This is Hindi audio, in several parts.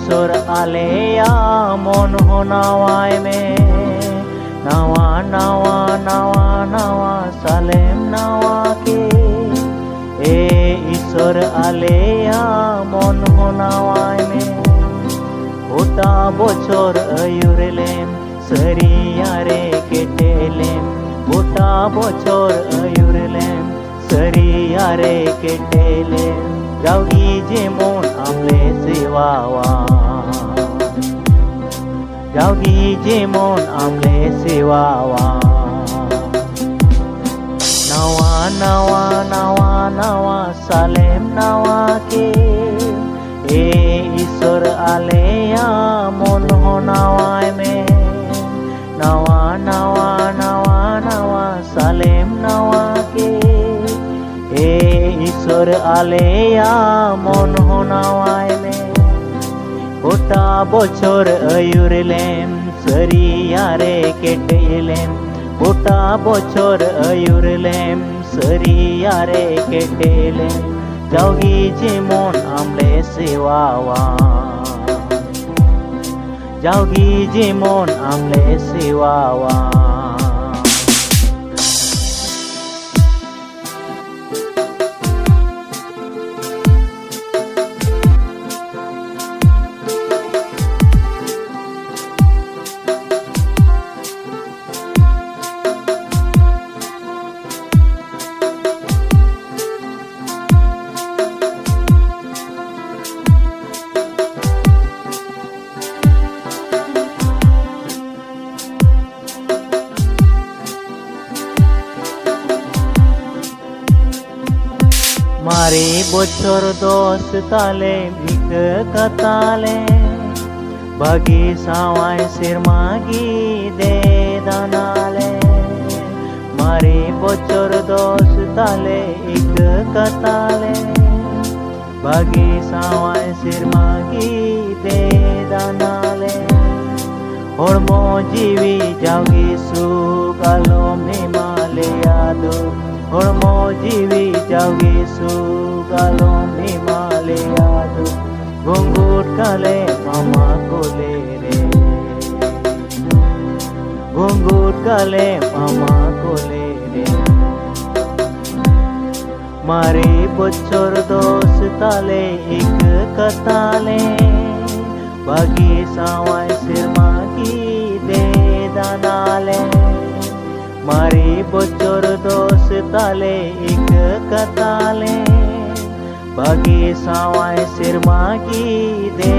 ईश्वर आलेया मन हो नवाय में नवा नवा नवा नवा सालेम नवा के ए ईश्वर आलेया मन हो नवाय में गोटा बछर आयुरेलेम सरियारे केटेलेम गोटा बछर आयुरेलेम सरियारे केटेलेम जावगी जेमन आमले सेवावा जावगी जेमन आमले सेवावा नवा नवा नवा नवा सालेम नवा के ए ईश्वर आलेया मन हो नवाय में नवा नवा नवा नवा सालेम नवा के ए ईश्वर आलेया मन हो नवाय में गोटा बछर आयुरेलेम सरियारे केटेलेम गोटा बछर आयुरेलेम सरियारे केटेलेम जावगी जेमन आमले सेवावा जावगी जेमन आमले सेवावा मारे बछर 10 ताले एक कताले बागी सावाय सिरमागी दे दानाले मारे बछर 10 ताले एक कताले बागी सावाय सिरमागी दे दानाले हड़मो जीवी जावगी सुख आलो हिमाले यादो हड़मो जीवी जावगी सुख आलो हिमाले यादो घुंघुट काले मामा कोले रे घुंघुट काले मामा कोले रे मारे बछर 10 ताले एक कताले बागी सावाय सिरमागी दे दानाले मारे बछर 10 ताले एक कताले बागी सावाय सिरमागी दे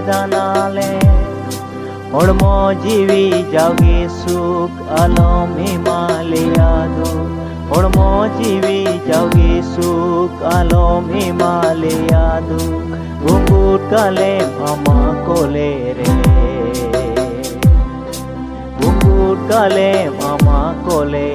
दानाले हड़मो जीवी जावगी सुख आलम हिमाले यादो हड़मो जीवी जावगी सुख आलम हिमाले यादो घुंघुट काले मामा कोले रे घुंघुट काले मामा कोले